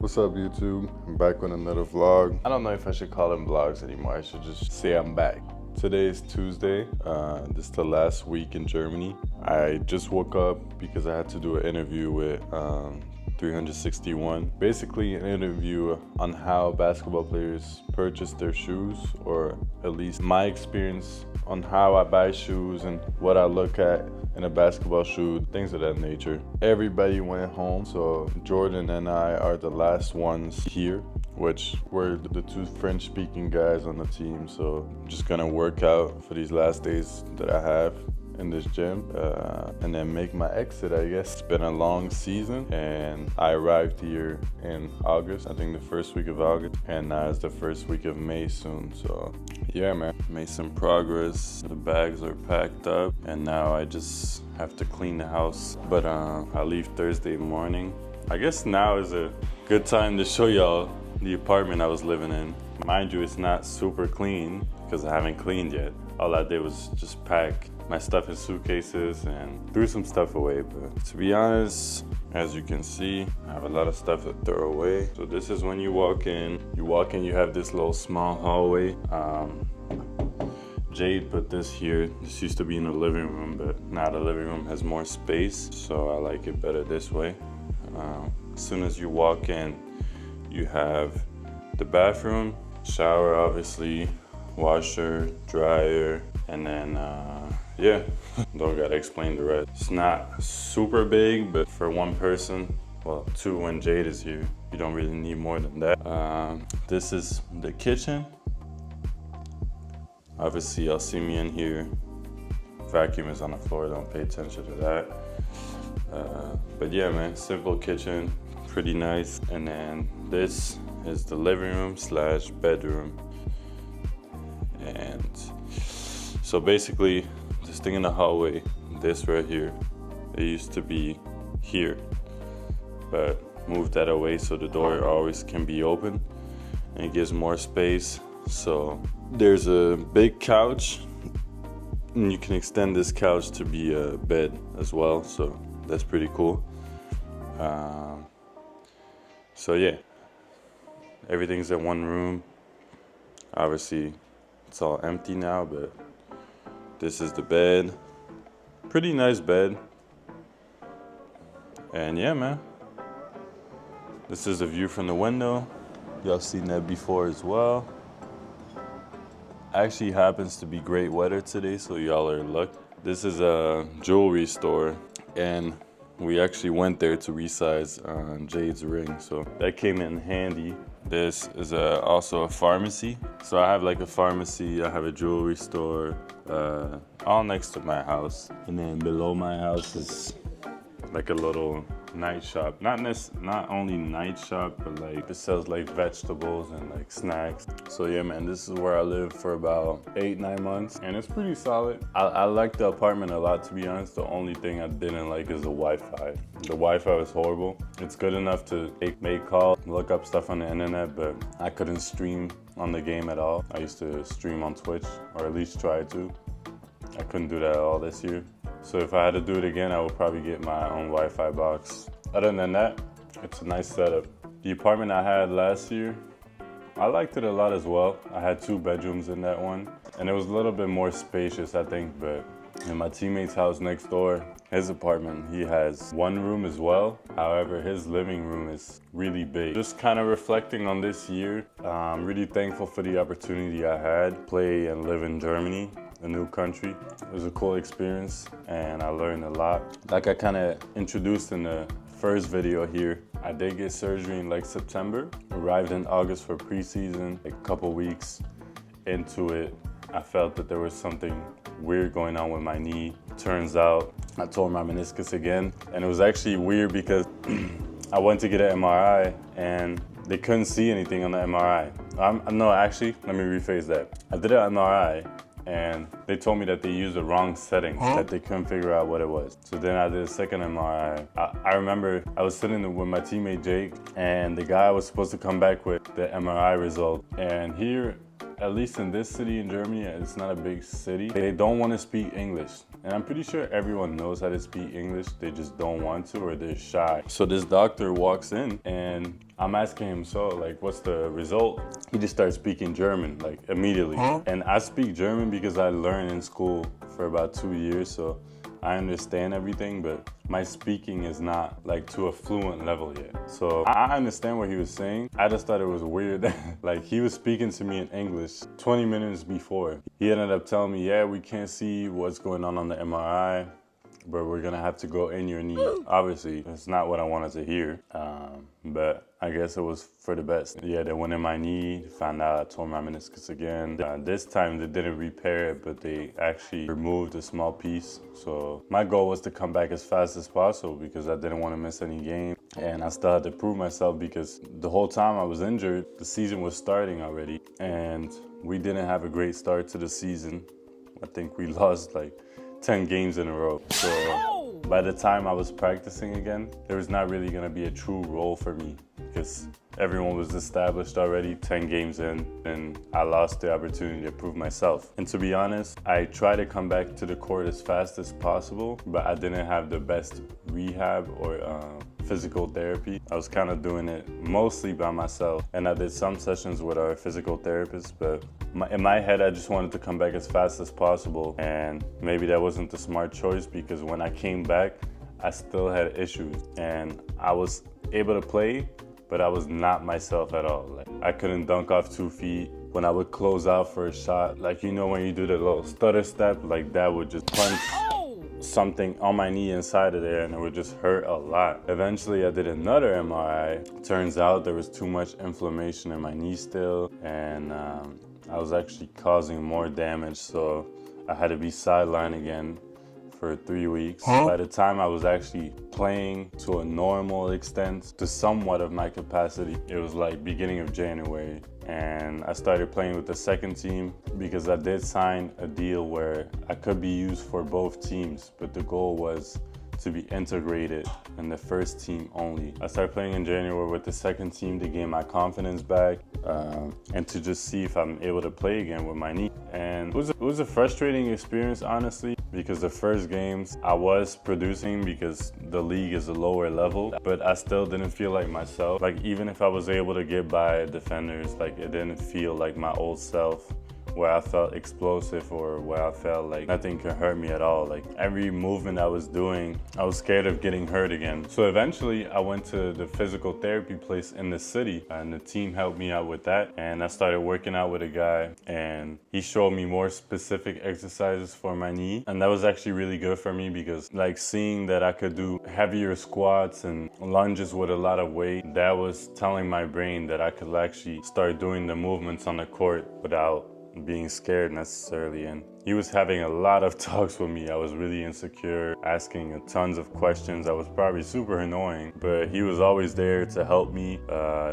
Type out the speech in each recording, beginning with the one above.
What's up, YouTube? I'm back with another vlog. I don't know if I should call them vlogs anymore. I should just say I'm back. Today is Tuesday. This is the last week in Germany. I just woke up because I had to do an interview with 361. Basically an interview on how basketball players purchase their shoes, or at least my experience on how I buy shoes and what I look at in a basketball shoe, things of that nature. Everybody went home, so Jordan and I are the last ones here, which we're the two French-speaking guys on the team. So I'm just gonna work out for these last days that I have in this gym, and then make my exit, I guess. It's been a long season, and I arrived here in August, I think the first week of August, and now it's the first week of May soon. So yeah, man, made some progress. The bags are packed up, and now I just have to clean the house. But I leave Thursday morning. I guess now is a good time to show y'all the apartment I was living in. Mind you, it's not super clean because I haven't cleaned yet. All I did was just pack my stuff in suitcases and threw some stuff away. But to be honest, as you can see, I have a lot of stuff to throw away. So this is when you walk in. You have this little small hallway. Jade put this here. This used to be in the living room, but now the living room has more space, so I like it better this way. As soon as you walk in, you have the bathroom, shower obviously, washer, dryer, and then yeah, don't gotta explain the rest. It's not super big, but for one person, well, two when Jade is here, you don't really need more than that. This is the kitchen. Obviously, y'all see me in here. Vacuum is on the floor, don't pay attention to that. But yeah, man, simple kitchen, pretty nice. And then this is the living room slash bedroom. And so basically, this thing in the hallway, this right here, it used to be here, but moved that away so the door always can be open and it gives more space. So there's a big couch, and you can extend this couch to be a bed as well, so that's pretty cool. So yeah, everything's in one room. Obviously it's all empty now, but this is the bed. Pretty nice bed. And yeah, man, this is the view from the window. Y'all seen that before as well. Actually happens to be great weather today, so y'all are lucky. This is a jewelry store, and we actually went there to resize Jade's ring, so that came in handy. This is also a pharmacy. So I have like a pharmacy, I have a jewelry store, all next to my house. And then below my house is like a little night shop. Not only night shop, but like it sells like vegetables and like snacks. So yeah, man, this is where I lived for about 8-9 months, and it's pretty solid. I like the apartment a lot, to be honest. The only thing I didn't like is the Wi-Fi. The Wi-Fi was horrible. It's good enough to make calls, look up stuff on the internet, but I couldn't stream on the game at all. I used to stream on Twitch, or at least try to. I couldn't do that at all this year. So if I had to do it again, I would probably get my own Wi-Fi box. Other than that, it's a nice setup. The apartment I had last year, I liked it a lot as well. I had 2 bedrooms in that one, and it was a little bit more spacious, I think. But in my teammate's house next door, his apartment, he has 1 room as well. However, his living room is really big. Just kind of reflecting on this year, I'm really thankful for the opportunity I had, play and live in Germany, a new country. It was a cool experience, and I learned a lot. Like I kind of introduced in the first video here, I did get surgery in like September. Arrived in August for preseason. A couple weeks into it, I felt that there was something weird going on with my knee. Turns out I tore my meniscus again, and it was actually weird because I went to get an MRI and they couldn't see anything on the MRI. No, actually, let me rephrase that. I did an MRI, and they told me that they used the wrong settings, that they couldn't figure out what it was. So then I did a second MRI. I remember I was sitting with my teammate Jake, and the guy was supposed to come back with the MRI result. And here, at least in this city in Germany, it's not a big city, they don't want to speak English. And I'm pretty sure everyone knows how to speak English, they just don't want to or they're shy. So this doctor walks in and I'm asking him, so like, what's the result? He just starts speaking German, like immediately. And I speak German because I learned in school for about 2 years, so I understand everything, but my speaking is not like to a fluent level yet. So I understand what he was saying. I just thought it was weird. Like he was speaking to me in English 20 minutes before. He ended up telling me, yeah, we can't see what's going on the MRI, but we're gonna have to go in your knee. Obviously, it's not what I wanted to hear, but I guess it was for the best. Yeah, they went in my knee, found out I tore my meniscus again. This time they didn't repair it, but they actually removed a small piece. So my goal was to come back as fast as possible because I didn't want to miss any game. And I still had to prove myself because the whole time I was injured, the season was starting already. And we didn't have a great start to the season. I think we lost like 10 games in a row. So by the time I was practicing again, there was not really gonna be a true role for me because everyone was established already 10 games in, and I lost the opportunity to prove myself. And to be honest, I tried to come back to the court as fast as possible, but I didn't have the best rehab or physical therapy. I was kind of doing it mostly by myself, and I did some sessions with our physical therapist, but in my head, I just wanted to come back as fast as possible, and maybe that wasn't the smart choice because when I came back, I still had issues, and I was able to play, but I was not myself at all. Like, I couldn't dunk off 2 feet. When I would close out for a shot, like, you know, when you do the little stutter step, like that would just punch something on my knee inside of there and it would just hurt a lot. Eventually I did another MRI. Turns out there was too much inflammation in my knee still, and I was actually causing more damage, so I had to be sidelined again for 3 weeks. By the time I was actually playing to a normal extent, to somewhat of my capacity, it was like beginning of January. And I started playing with the second team because I did sign a deal where I could be used for both teams, but the goal was to be integrated in the first team only. I started playing in January with the second team to gain my confidence back and to just see if I'm able to play again with my knee. And it was a frustrating experience, honestly, because the first games I was producing because the league is a lower level, but I still didn't feel like myself. Like even if I was able to get by defenders, like it didn't feel like my old self, where I felt explosive or where I felt like nothing could hurt me at all. Like every movement I was doing, I was scared of getting hurt again. So eventually I went to the physical therapy place in the city and the team helped me out with that. And I started working out with a guy and he showed me more specific exercises for my knee. And that was actually really good for me because like seeing that I could do heavier squats and lunges with a lot of weight, that was telling my brain that I could actually start doing the movements on the court without being scared necessarily. And he was having a lot of talks with me. I was really insecure, asking tons of questions. I was probably super annoying, but he was always there to help me.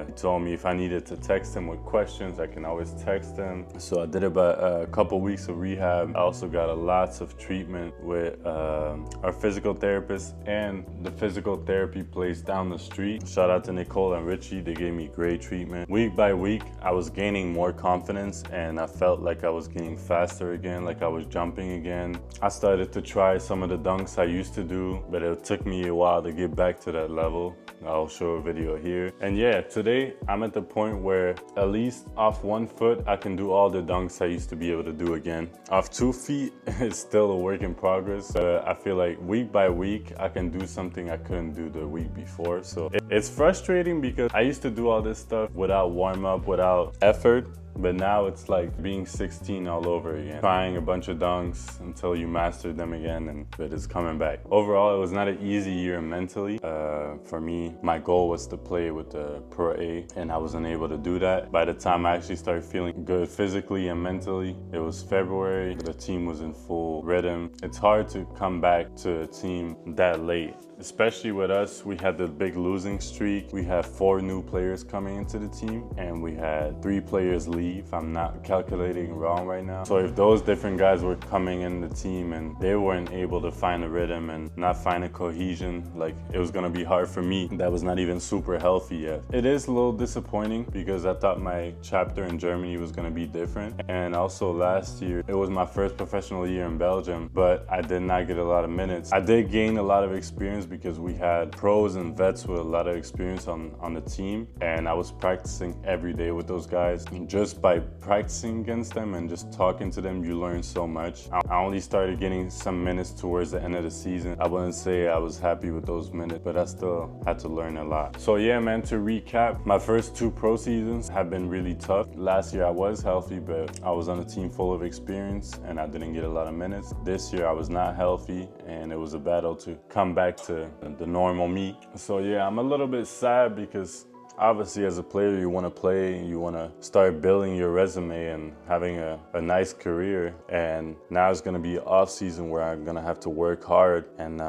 He told me if I needed to text him with questions, I can always text him. So I did about a couple weeks of rehab. I also got lots of treatment with our physical therapist and the physical therapy place down the street. Shout out to Nicole and Richie. They gave me great treatment. Week by week, I was gaining more confidence and I felt like I was getting faster again, like I was jumping again. I started to try some of the dunks I used to do, but it took me a while to get back to that level. I'll show a video here. And yeah, today I'm at the point where at least off 1 foot, I can do all the dunks I used to be able to do again. Off 2 feet, it's still a work in progress. I feel like week by week, I can do something I couldn't do the week before. So it's frustrating because I used to do all this stuff without warm up, without effort. But now it's like being 16 all over again. Trying a bunch of dunks until you master them again, but it's coming back. Overall, it was not an easy year mentally. For me, my goal was to play with the Pro A, and I wasn't able to do that. By the time I actually started feeling good physically and mentally, it was February. The team was in full rhythm. It's hard to come back to a team that late. Especially with us, we had the big losing streak. We had 4 new players coming into the team, and we had 3 players leave believe. I'm not calculating wrong right now. So if those different guys were coming in the team and they weren't able to find a rhythm and not find a cohesion, like it was gonna be hard for me. That was not even super healthy yet. It is a little disappointing because I thought my chapter in Germany was gonna be different. And also last year, it was my first professional year in Belgium, but I did not get a lot of minutes. I did gain a lot of experience because we had pros and vets with a lot of experience on the team. And I was practicing every day with those guys. And just by practicing against them and just talking to them, you learn so much. I only started getting some minutes towards the end of the season. I wouldn't say I was happy with those minutes, but I still had to learn a lot. So yeah, man, to recap, my first 2 pro seasons have been really tough. Last year I was healthy, but I was on a team full of experience and I didn't get a lot of minutes. This year I was not healthy and it was a battle to come back to the normal me. So yeah, I'm a little bit sad because obviously as a player you want to play, you want to start building your resume and having a nice career, and now it's going to be off season where I'm going to have to work hard and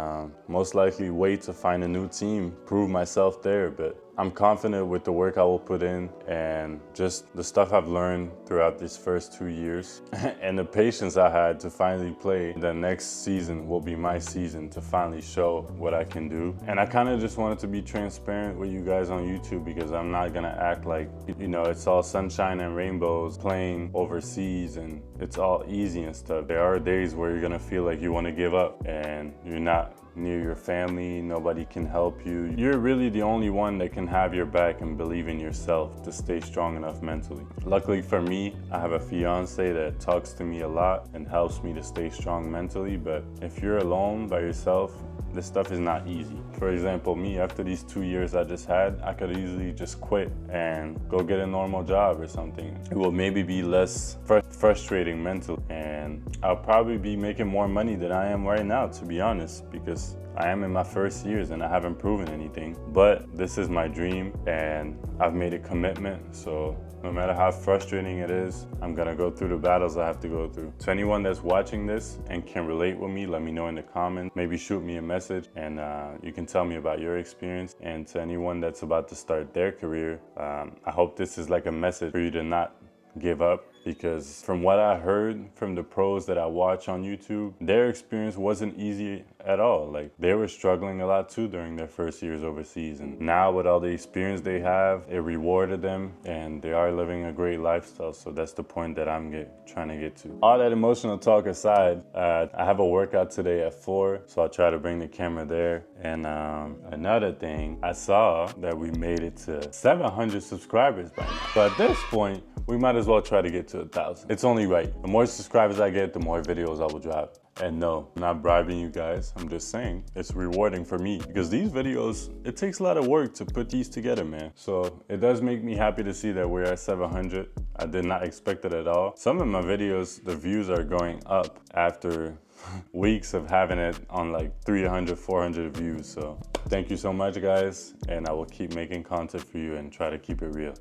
most likely wait to find a new team, prove myself there. But I'm confident with the work I will put in and just the stuff I've learned throughout these first 2 years and the patience I had to finally play. The next season will be my season to finally show what I can do. And I kind of just wanted to be transparent with you guys on YouTube because I'm not gonna act like, you know, it's all sunshine and rainbows playing overseas and it's all easy and stuff. There are days where you're gonna feel like you want to give up and you're not near your family, nobody can help you. You're really the only one that can have your back and believe in yourself to stay strong enough mentally. Luckily for me, I have a fiance that talks to me a lot and helps me to stay strong mentally, but if you're alone by yourself, this stuff is not easy. For example, me, after these 2 years I just had, I could easily just quit and go get a normal job or something. It will maybe be less frustrating mentally, and I'll probably be making more money than I am right now, to be honest, because I am in my first years and I haven't proven anything. But this is my dream and I've made a commitment, so no matter how frustrating it is, I'm gonna go through the battles I have to go through. To anyone that's watching this and can relate with me, let me know in the comments. Maybe shoot me a message and you can tell me about your experience. And to anyone that's about to start their career, I hope this is like a message for you to not give up, because from what I heard from the pros that I watch on YouTube, their experience wasn't easy at all. Like, they were struggling a lot too during their first years overseas, and now with all the experience they have, it rewarded them and they are living a great lifestyle. So that's the point that I'm trying to get to. All that emotional talk aside, I have a workout today at 4, so I'll try to bring the camera there. And another thing, I saw that we made it to 700 subscribers by now. So at this point, we might as well try to get to 1,000. It's only right. The more subscribers I get, the more videos I will drop. And no, I'm not bribing you guys. I'm just saying it's rewarding for me because these videos, it takes a lot of work to put these together, man. So it does make me happy to see that we're at 700. I did not expect it at all. Some of my videos, the views are going up after weeks of having it on like 300, 400 views. So thank you so much, guys. And I will keep making content for you and try to keep it real.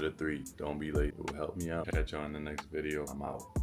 it a 3. Don't be late. It will help me out. Catch you on the next video. I'm out.